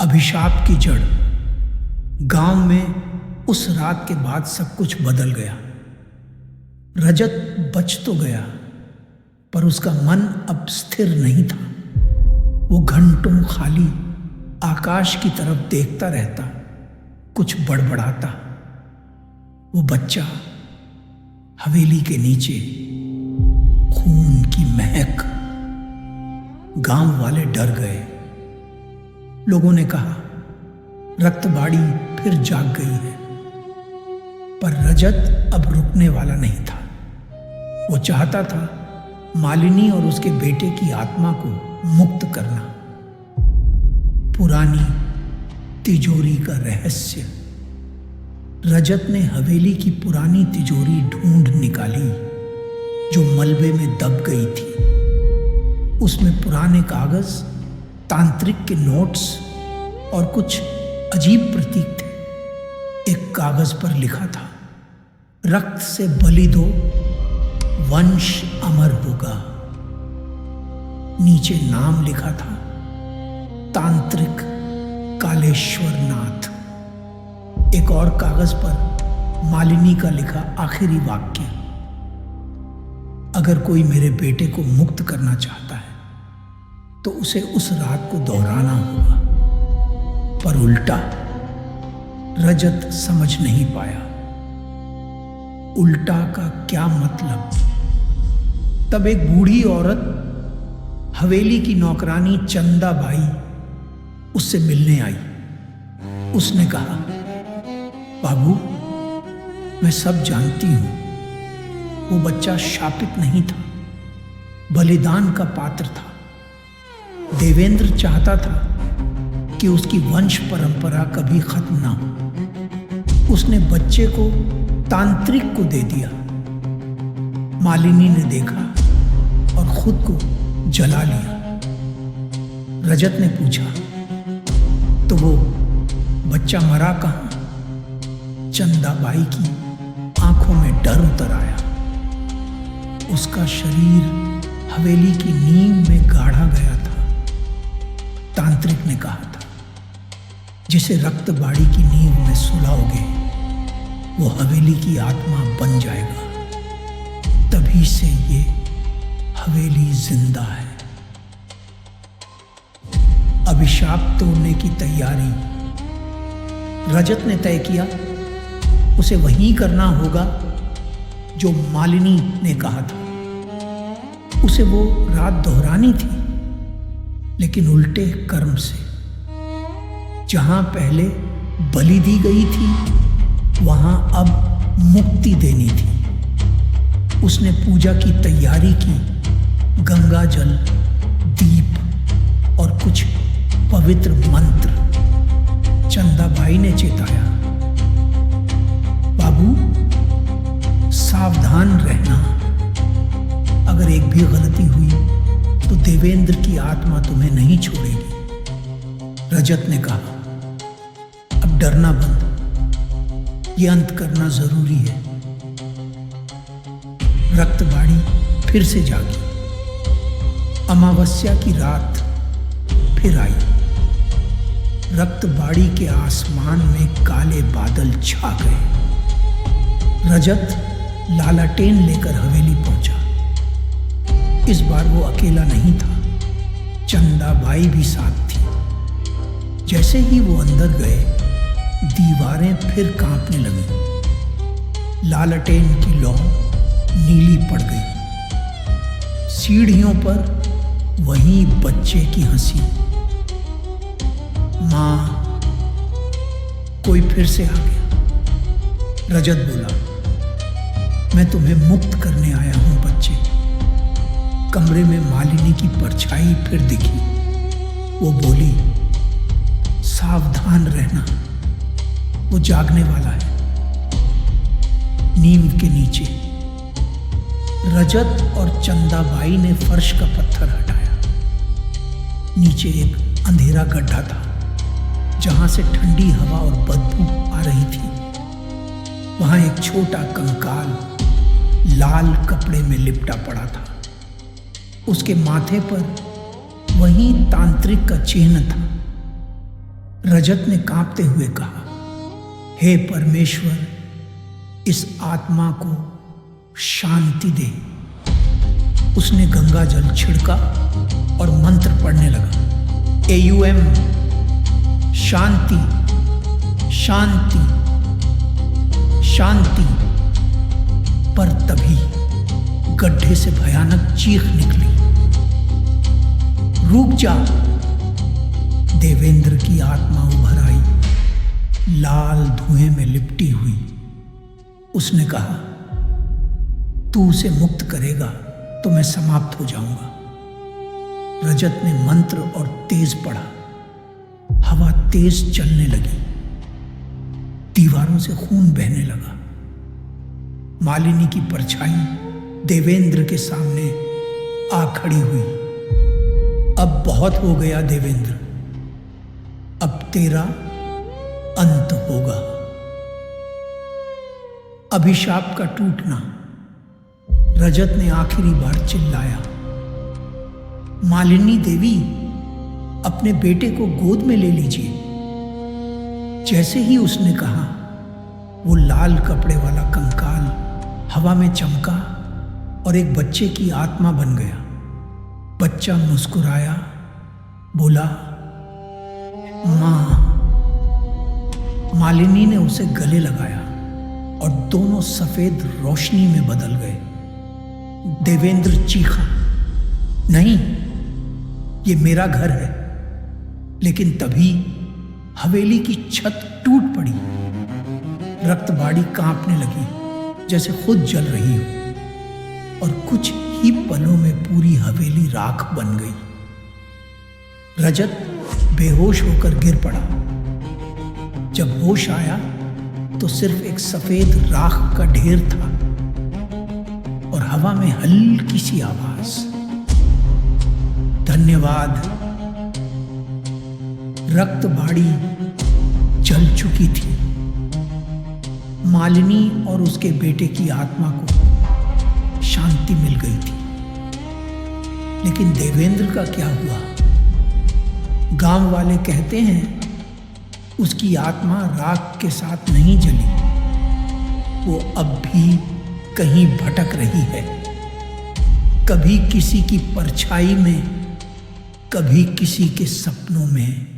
अभिशाप की जड़। गांव में उस रात के बाद सब कुछ बदल गया। रजत बच तो गया, पर उसका मन अब स्थिर नहीं था। वो घंटों खाली आकाश की तरफ देखता रहता, कुछ बड़बड़ाता। वो बच्चा हवेली के नीचे, खून की महक। गांव वाले डर गए। लोगों ने कहा रक्तबाड़ी फिर जाग गई है। पर रजत अब रुकने वाला नहीं था। वो चाहता था मालिनी और उसके बेटे की आत्मा को मुक्त करना। पुरानी तिजोरी का रहस्य। रजत ने हवेली की पुरानी तिजोरी ढूंढ निकाली जो मलबे में दब गई थी। उसमें पुराने कागज, तांत्रिक के नोट्स और कुछ अजीब प्रतीक थे। एक कागज पर लिखा था, रक्त से बलि दो, वंश अमर होगा। नीचे नाम लिखा था, तांत्रिक कालेश्वर नाथ। एक और कागज पर मालिनी का लिखा आखिरी वाक्य, अगर कोई मेरे बेटे को मुक्त करना चाहता है तो उसे उस रात को दोहराना होगा। पर उल्टा। रजत समझ नहीं पाया उल्टा का क्या मतलब। तब एक बूढ़ी औरत, हवेली की नौकरानी चंदा बाई, उससे मिलने आई। उसने कहा, बाबू, मैं सब जानती हूं। वो बच्चा शापित नहीं था, बलिदान का पात्र था। देवेंद्र चाहता था कि उसकी वंश परंपरा कभी खत्म ना हो। उसने बच्चे को तांत्रिक को दे दिया। मालिनी ने देखा और खुद को जला लिया। रजत ने पूछा, तो वो बच्चा मरा कहाँ? चंदाबाई की आंखों में डर उतर आया। उसका शरीर हवेली की नींव में गाढ़ा गया था। तांत्रिक ने कहा था, जिसे रक्तबाड़ी की नींव में सुलाओगे वो हवेली की आत्मा बन जाएगा। तभी से ये हवेली जिंदा है। अभिशाप तोड़ने की तैयारी। रजत ने तय किया उसे वहीं करना होगा जो मालिनी ने कहा था। उसे वो रात दोहरानी थी, लेकिन उल्टे कर्म से। जहां पहले बलि दी गई थी, वहां अब मुक्ति देनी थी। उसने पूजा की तैयारी की। गंगा जल, दीप और कुछ पवित्र मंत्र। चंदाबाई ने चेताया, बाबू, सावधान रहना। अगर एक भी गलती हुई तो देवेंद्र की आत्मा तुम्हें नहीं छोड़ेगी। रजत ने कहा, अब डरना बंद, ये अंत करना जरूरी है। रक्तबाड़ी फिर से जागी। अमावस्या की रात फिर आई। रक्तबाड़ी के आसमान में काले बादल छा गए। रजत लालटेन लेकर हवेली पहुंचा। इस बार वो अकेला नहीं था, चंदाबाई भी साथ थी। जैसे ही वो अंदर गए, दीवारें फिर कांपने लगीं। लालटेन की लौ नीली पड़ गई। सीढ़ियों पर वहीं बच्चे की हंसी। मां, कोई फिर से आ गया। रजत बोला, मैं तुम्हें मुक्त करने आया हूं बच्चे। कमरे में मालिनी की परछाई फिर दिखी। वो बोली, सावधान रहना, वो जागने वाला है। नींव के नीचे रजत और चंदाबाई ने फर्श का पत्थर हटाया। नीचे एक अंधेरा गड्ढा था, जहां से ठंडी हवा और बदबू आ रही थी। वहां एक छोटा कंकाल लाल कपड़े में लिपटा पड़ा था। उसके माथे पर वही तांत्रिक का चिन्ह था। रजत ने कांपते हुए कहा, हे परमेश्वर, इस आत्मा को शांति दे। उसने गंगा जल छिड़का और मंत्र पढ़ने लगा, AUM, शांति शांति शांति। पर तभी गड्ढे से भयानक चीख निकली, रुक जा। देवेंद्र की आत्मा उभर आई, लाल धुएं में लिपटी हुई। उसने कहा, तू उसे मुक्त करेगा तो मैं समाप्त हो जाऊंगा। रजत ने मंत्र और तेज पढ़ा। हवा तेज चलने लगी, दीवारों से खून बहने लगा। मालिनी की परछाई देवेंद्र के सामने आ खड़ी हुई। अब बहुत हो गया देवेंद्र, अब तेरा अंत होगा। अभिशाप का टूटना। रजत ने आखिरी बार चिल्लाया, मालिनी देवी, अपने बेटे को गोद में ले लीजिए। जैसे ही उसने कहा, वो लाल कपड़े वाला कंकाल हवा में चमका और एक बच्चे की आत्मा बन गया। बच्चा मुस्कुराया, बोला, मां। मालिनी ने उसे गले लगाया और दोनों सफेद रोशनी में बदल गए। देवेंद्र चीखा, नहीं, ये मेरा घर है। लेकिन तभी हवेली की छत टूट पड़ी। रक्तबाड़ी कांपने लगी जैसे खुद जल रही हो, और कुछ ही पलों में पूरी हवेली राख बन गई। रजत बेहोश होकर गिर पड़ा। जब होश आया तो सिर्फ एक सफेद राख का ढेर था और हवा में हल्की सी आवाज, धन्यवाद। रक्तबाड़ी जल चुकी थी। मालिनी और उसके बेटे की आत्मा को शांति मिल गई थी। लेकिन देवेंद्र का क्या हुआ? गांव वाले कहते हैं उसकी आत्मा राख के साथ नहीं जली, वो अब भी कहीं भटक रही है, कभी किसी की परछाई में, कभी किसी के सपनों में।